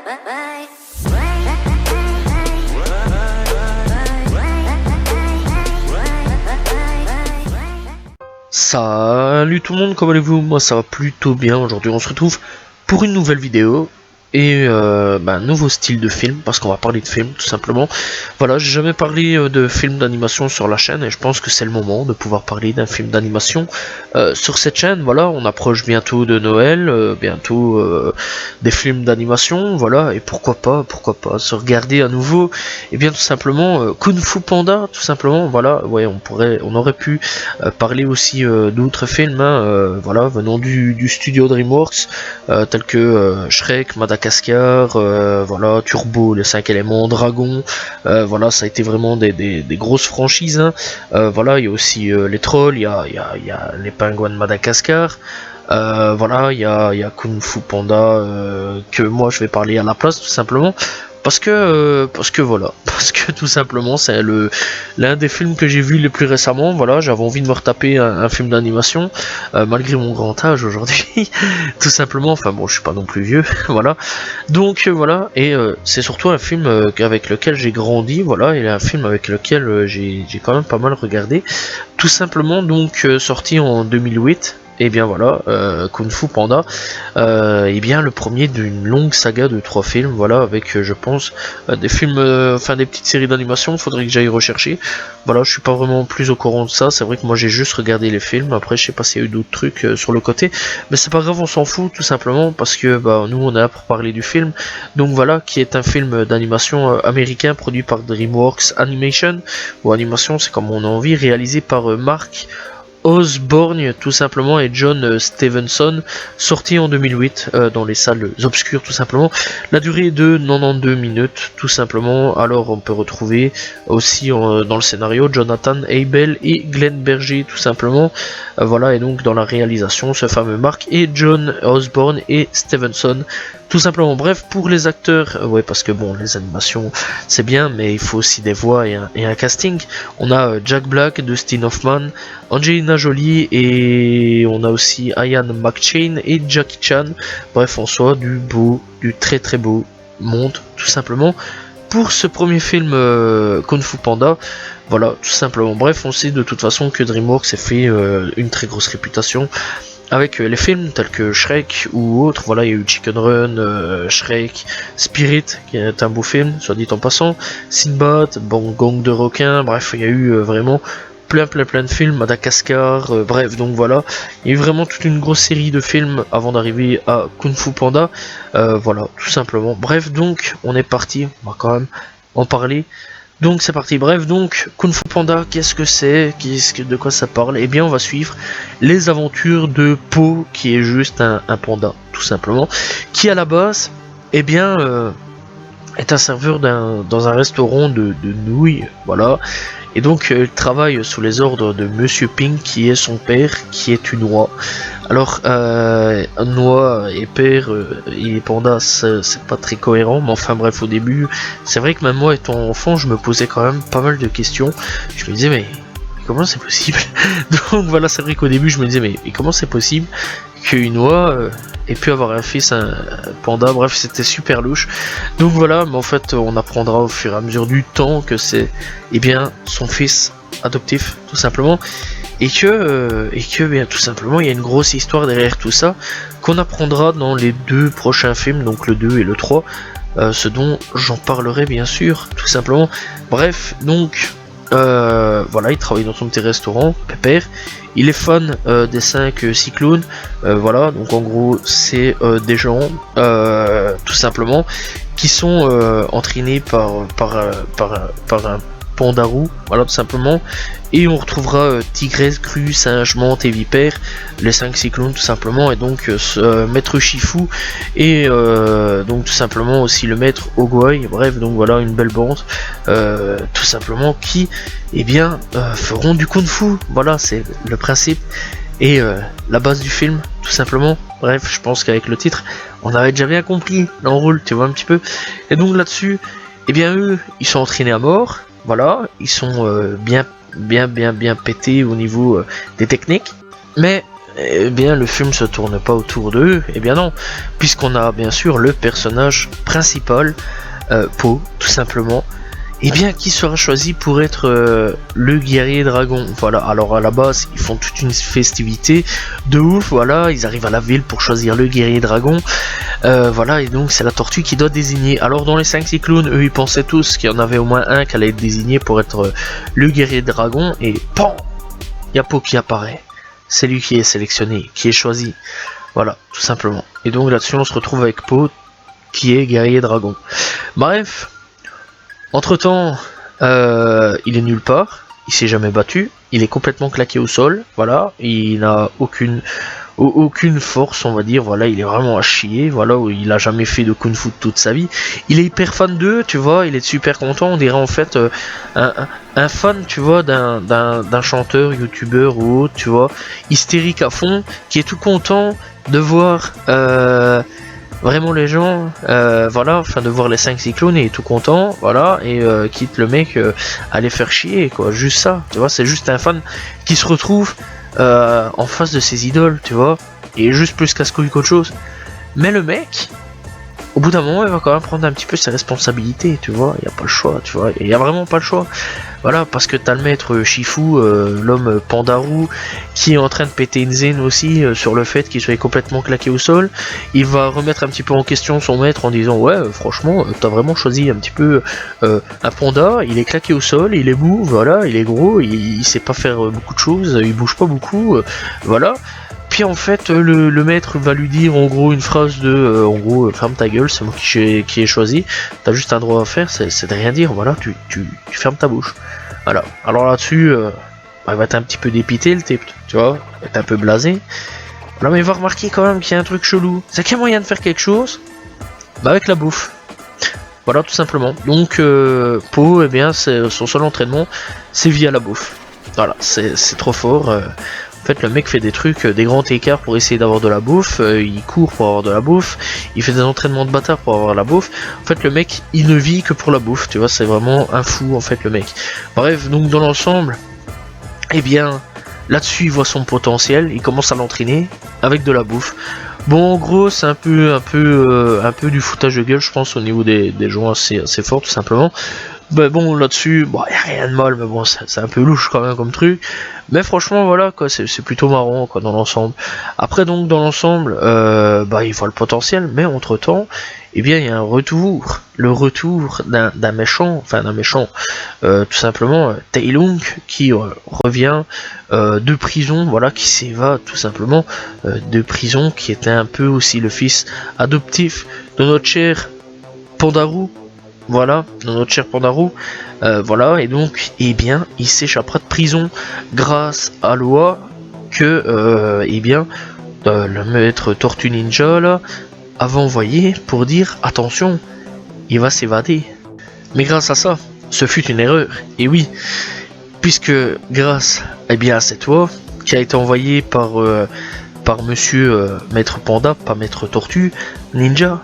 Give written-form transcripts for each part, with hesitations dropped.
Salut tout le monde, comment allez-vous? Moi ça va plutôt bien. Aujourd'hui on se retrouve pour une nouvelle vidéo et un nouveau style de film, parce qu'on va parler de film tout simplement. Voilà, j'ai jamais parlé de film d'animation sur la chaîne et je pense que c'est le moment de pouvoir parler d'un film d'animation sur cette chaîne. Voilà, on approche bientôt de Noël, bientôt des films d'animation, voilà, et pourquoi pas se regarder à nouveau, et bien tout simplement Kung Fu Panda, tout simplement. Voilà, ouais, on aurait pu parler aussi d'autres films, voilà, venant du studio DreamWorks, tels que Shrek, Madagascar, voilà, Turbo, les 5 éléments, Dragon, voilà, ça a été vraiment des grosses franchises, voilà, il y a aussi les Trolls, il y a les Pingouins de Madagascar, voilà, il y a Kung Fu Panda, que moi je vais parler à la place tout simplement. Parce que voilà, parce que tout simplement c'est l'un des films que j'ai vu les plus récemment. Voilà, j'avais envie de me retaper un film d'animation, malgré mon grand âge aujourd'hui, tout simplement. Enfin bon, je suis pas non plus vieux, voilà. Donc voilà, et c'est surtout un film avec lequel j'ai grandi, voilà, et un film avec lequel j'ai quand même pas mal regardé, tout simplement. Donc sorti en 2008. Et bien voilà, Kung Fu Panda, et bien le premier d'une longue saga de 3 films, voilà, avec je pense des films, enfin des petites séries d'animation. Faudrait que j'aille rechercher. Voilà, je suis pas vraiment plus au courant de ça. C'est vrai que moi j'ai juste regardé les films. Après je sais pas s'il y a eu d'autres trucs sur le côté, mais c'est pas grave, on s'en fout tout simplement parce que nous on est là pour parler du film. Donc voilà, qui est un film d'animation américain produit par DreamWorks Animation, ou Animation, c'est comme on a envie, réalisé par Mark Osborne tout simplement et John Stevenson, sorti en 2008 dans les salles obscures tout simplement. La durée est de 92 minutes tout simplement. Alors on peut retrouver aussi dans le scénario Jonathan Abel et Glenn Berger tout simplement, voilà, et donc dans la réalisation ce fameux Mark et John Osborne et Stevenson tout simplement. Bref, pour les acteurs, ouais, parce que bon, les animations c'est bien, mais il faut aussi des voix et un casting. On a Jack Black, Dustin Hoffman, Angelina Jolie, et on a aussi Ian McShane et Jackie Chan. Bref, en soi, du très très beau monde tout simplement pour ce premier film Kung Fu Panda. Voilà, tout simplement. Bref, on sait de toute façon que DreamWorks a fait une très grosse réputation avec les films tels que Shrek ou autres. Voilà, il y a eu Chicken Run, Shrek, Spirit, qui est un beau film, soit dit en passant, Sinbad, bon, Gang de requins, bref, il y a eu vraiment plein de films, Madagascar, bref, donc voilà, il y a eu vraiment toute une grosse série de films avant d'arriver à Kung Fu Panda, voilà, tout simplement. Bref, donc, on est parti, on va quand même en parler. Donc c'est parti. Bref, donc Kung Fu Panda, qu'est-ce que c'est, de quoi ça parle? Eh bien on va suivre les aventures de Po, qui est juste un panda tout simplement, qui à la base, eh bien est un serveur dans un restaurant de nouilles, voilà. Et donc il travaille sous les ordres de Monsieur Pink, qui est son père, qui est une oie. Alors une oie et père et panda, c'est pas très cohérent, mais enfin bref, au début c'est vrai que même moi étant enfant, je me posais quand même pas mal de questions. Je me disais mais comment c'est possible? Donc voilà, c'est vrai qu'au début je me disais mais comment c'est possible qu'une oie ait pu avoir un fils, un panda? Bref, c'était super louche. Donc voilà, mais en fait on apprendra au fur et à mesure du temps que c'est bien son fils adoptif tout simplement, et que bien tout simplement il y a une grosse histoire derrière tout ça qu'on apprendra dans les 2 prochains films, donc le 2 et le 3, ce dont j'en parlerai bien sûr tout simplement. Bref, donc voilà, il travaille dans son petit restaurant, pépère. Il est fan des 5 cyclones, voilà, donc en gros c'est des gens tout simplement qui sont entraînés par un pandarou, voilà, tout simplement. Et on retrouvera tigresse, grue, singe, menthe et vipère, les 5 cyclones tout simplement, et donc maître Shifu, et donc tout simplement aussi le maître Ogwai. Bref, donc voilà, une belle bande tout simplement qui feront du kung fu. Voilà, c'est le principe et la base du film tout simplement. Bref, je pense qu'avec le titre on avait déjà bien compris l'enroule, tu vois un petit peu. Et donc là-dessus, eux ils sont entraînés à mort. Voilà, ils sont bien pétés au niveau des techniques, mais eh bien le film se tourne pas autour d'eux, eh bien non, puisqu'on a bien sûr le personnage principal, Poe, tout simplement, et bien qui sera choisi pour être le guerrier dragon. Voilà, alors à la base ils font toute une festivité de ouf, voilà, ils arrivent à la ville pour choisir le guerrier dragon, voilà, et donc c'est la tortue qui doit désigner. Alors dans les 5 cyclones, eux ils pensaient tous qu'il y en avait au moins un qui allait être désigné pour être le guerrier dragon, et PAM, il y a Poe qui apparaît. C'est lui qui est sélectionné, qui est choisi. Voilà, tout simplement. Et donc là-dessus, on se retrouve avec Poe, qui est guerrier dragon. Bref, entre-temps, il est nulle part, il s'est jamais battu, il est complètement claqué au sol, voilà, il n'a aucune force, on va dire, voilà, il est vraiment à chier, voilà, il a jamais fait de kung fu toute sa vie, il est hyper fan d'eux, tu vois, il est super content, on dirait en fait un fan, tu vois, d'un chanteur, youtubeur ou autre, tu vois, hystérique à fond, qui est tout content de voir vraiment les gens, voilà, enfin de voir les 5 cyclones, il est tout content, voilà, et quitte le mec à les faire chier, quoi, juste ça, tu vois, c'est juste un fan qui se retrouve en face de ses idoles, tu vois, et juste plus casse-couille qu'autre chose. Mais le mec, au bout d'un moment, il va quand même prendre un petit peu ses responsabilités, tu vois, il n'y a pas le choix, tu vois, il n'y a vraiment pas le choix. Voilà, parce que t'as le maître Shifu, l'homme Pandarou, qui est en train de péter une zen aussi sur le fait qu'il soit complètement claqué au sol. Il va remettre un petit peu en question son maître en disant ouais, franchement, t'as vraiment choisi un petit peu un panda, il est claqué au sol, il est mou, voilà, il est gros, il sait pas faire beaucoup de choses, il bouge pas beaucoup, voilà. Puis en fait, le maître va lui dire en gros une phrase de en gros, ferme ta gueule, c'est moi qui ai choisi, t'as juste un droit à faire, c'est de rien dire, voilà, tu fermes ta bouche. Voilà, alors là-dessus, il va être un petit peu dépité le type, tu vois, il va être un peu blasé. Voilà, mais il va remarquer quand même qu'il y a un truc chelou. C'est qu'il y a moyen de faire quelque chose, bah avec la bouffe. Voilà, tout simplement. Donc, Poe, eh bien, son seul entraînement, c'est via la bouffe. Voilà, c'est trop fort. En fait, le mec fait des trucs, des grands écarts pour essayer d'avoir de la bouffe, il court pour avoir de la bouffe, il fait des entraînements de bâtard pour avoir la bouffe. En fait, le mec, il ne vit que pour la bouffe, tu vois, c'est vraiment un fou, en fait, le mec. Bref, donc dans l'ensemble, eh bien, là-dessus, il voit son potentiel, il commence à l'entraîner avec de la bouffe. Bon, en gros, c'est un peu du foutage de gueule, je pense, au niveau des gens assez forts, tout simplement. Bah bon, là-dessus, bon, y a rien de mal, mais bon, c'est un peu louche quand même comme truc. Mais franchement, voilà, quoi, c'est plutôt marrant, quoi, dans l'ensemble. Après, donc, dans l'ensemble, bah, il voit le potentiel, mais entre-temps, eh bien, il y a un retour. Le retour d'un méchant, tout simplement, Tai Lung, qui revient de prison, voilà, qui s'évade, tout simplement, de prison, qui était un peu aussi le fils adoptif de notre cher Pandarou. Voilà, notre cher Pandarou, voilà, et donc, eh bien, il s'échappera de prison grâce à loi que, eh bien, le maître Tortue Ninja, là, avait envoyé pour dire, attention, il va s'évader. Mais grâce à ça, ce fut une erreur, et oui, puisque grâce, eh bien, à cette loi, qui a été envoyée par monsieur Maître Panda, pas Maître Tortue Ninja.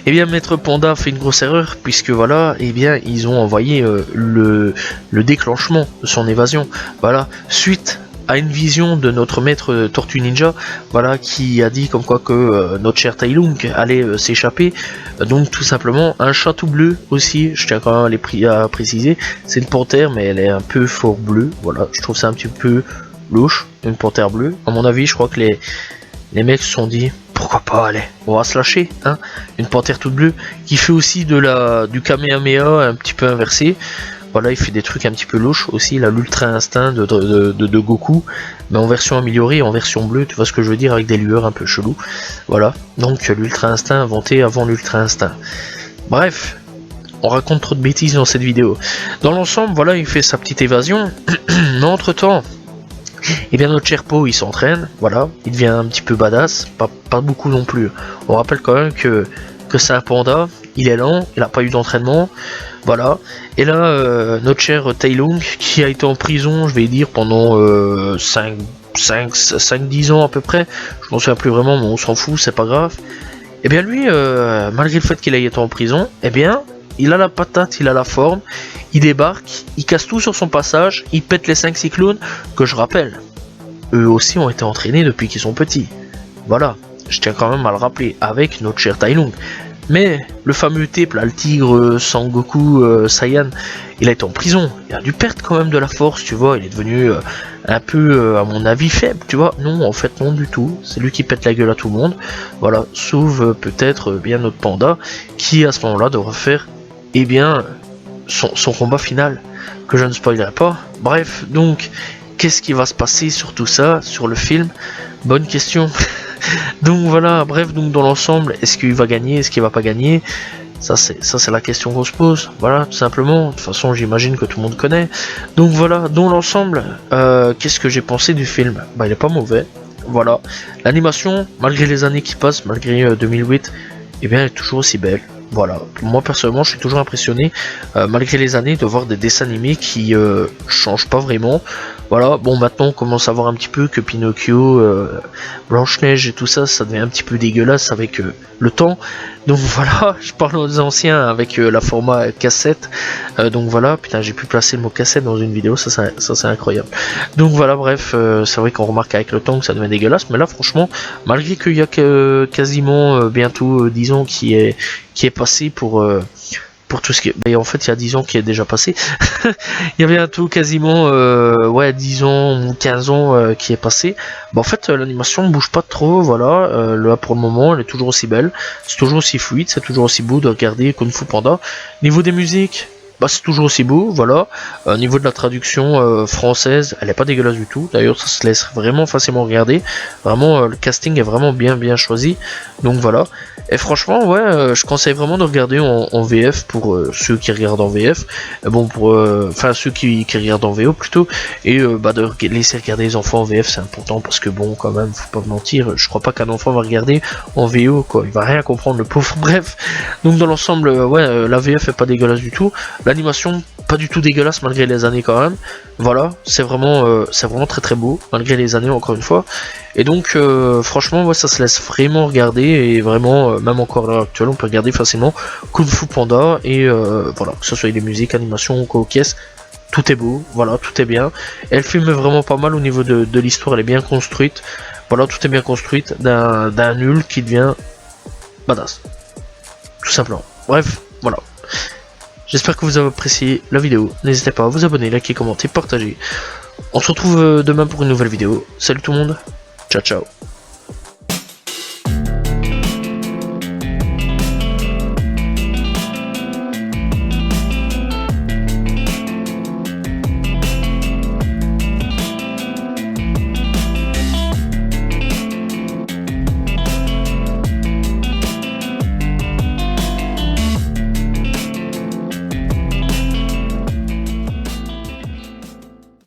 Et bien Maître Panda fait une grosse erreur, puisque voilà, et bien ils ont envoyé le déclenchement de son évasion. Voilà, suite à une vision de notre Maître Tortue Ninja, voilà, qui a dit comme quoi que notre cher Tai Lung allait s'échapper. Donc tout simplement un chat tout bleu aussi, je tiens quand même à préciser, c'est une panthère mais elle est un peu fort bleue, voilà, je trouve ça un petit peu louche, une panthère bleue. À mon avis, je crois que les mecs se sont dit pourquoi pas, allez, on va se lâcher, hein. Une panthère toute bleue qui fait aussi du Kamehameha un petit peu inversé. Voilà, il fait des trucs un petit peu louches aussi. Il a l'ultra instinct de Goku, mais en version améliorée, en version bleue, tu vois ce que je veux dire, avec des lueurs un peu chelou. Voilà, donc l'ultra instinct inventé avant l'ultra instinct. Bref, on raconte trop de bêtises dans cette vidéo. Dans l'ensemble, voilà, il fait sa petite évasion, mais entre temps, et bien notre cher Poe il s'entraîne, voilà, il devient un petit peu badass, pas beaucoup non plus. On rappelle quand même que c'est un panda, il est lent, il n'a pas eu d'entraînement, voilà. Et là, notre cher Tai Lung, qui a été en prison, je vais dire, pendant 5-10 ans à peu près, je m'en souviens plus vraiment, mais on s'en fout, c'est pas grave. Et bien lui, malgré le fait qu'il ait été en prison, et bien, il a la patate, il a la forme, il débarque, il casse tout sur son passage, il pète les 5 cyclones, que je rappelle, eux aussi ont été entraînés depuis qu'ils sont petits. Voilà, je tiens quand même à le rappeler, avec notre cher Tai Lung. Mais le fameux type, là, le tigre Sangoku Saiyan, il a été en prison. Il a dû perdre quand même de la force, tu vois. Il est devenu un peu, à mon avis, faible, tu vois. Non, en fait, non du tout. C'est lui qui pète la gueule à tout le monde. Voilà, sauf peut-être bien notre panda, qui à ce moment-là devra faire, eh bien, son combat final, que je ne spoilerai pas. Bref, donc, qu'est-ce qui va se passer sur tout ça, sur le film? Bonne question. Donc voilà, bref, donc dans l'ensemble, est-ce qu'il va gagner, est-ce qu'il va pas gagner? Ça c'est la question qu'on se pose, voilà, tout simplement. De toute façon, j'imagine que tout le monde connaît. Donc voilà, dans l'ensemble, qu'est-ce que j'ai pensé du film? Bah, il est pas mauvais, voilà. L'animation, malgré les années qui passent, malgré 2008, eh bien, elle est toujours aussi belle. Voilà, moi personnellement je suis toujours impressionné malgré les années de voir des dessins animés qui changent pas vraiment. Voilà, bon maintenant on commence à voir un petit peu que Pinocchio, Blanche-Neige et tout ça, ça devient un petit peu dégueulasse avec le temps. Donc voilà, je parle aux anciens avec la format cassette. Donc voilà, putain j'ai pu placer le mot cassette dans une vidéo, ça c'est incroyable. Donc voilà, bref, c'est vrai qu'on remarque avec le temps que ça devient dégueulasse, mais là franchement, malgré qu'il y a que quasiment bientôt 10 ans qui est passé pour tout ce qui est... Mais en fait, il y a 10 ans qui est déjà passé. Il y a bientôt quasiment ouais, 10 ans ou 15 ans qui est passé. Bah, en fait, l'animation ne bouge pas trop, voilà. Là, pour le moment, elle est toujours aussi belle. C'est toujours aussi fluide, c'est toujours aussi beau de regarder Kung Fu Panda. Niveau des musiques, bah, c'est toujours aussi beau, voilà. Au niveau de la traduction française, elle est pas dégueulasse du tout. D'ailleurs, ça se laisse vraiment facilement regarder. Vraiment, le casting est vraiment bien choisi. Donc voilà. Et franchement, ouais, je conseille vraiment de regarder en VF pour ceux qui regardent en VF. Bon, pour enfin ceux qui regardent en VO plutôt. Et bah de laisser regarder les enfants en VF, c'est important parce que bon, quand même, faut pas mentir. Je crois pas qu'un enfant va regarder en VO, quoi. Il va rien comprendre, le pauvre. Bref. Donc dans l'ensemble, ouais, la VF est pas dégueulasse du tout. L'animation, pas du tout dégueulasse malgré les années quand même. Voilà, c'est vraiment très beau malgré les années encore une fois. Et donc franchement, ouais, ça se laisse vraiment regarder et vraiment, même encore à l'heure actuelle, on peut regarder facilement Kung Fu Panda et voilà, que ce soit des musiques, animations ou quoi aux caisses, tout est beau, voilà, tout est bien. Et le film est vraiment pas mal au niveau de l'histoire, elle est bien construite. Voilà, tout est bien construite d'un nul qui devient badass, tout simplement. Bref, voilà. J'espère que vous avez apprécié la vidéo. N'hésitez pas à vous abonner, liker, commenter, partager. On se retrouve demain pour une nouvelle vidéo. Salut tout le monde. Ciao ciao.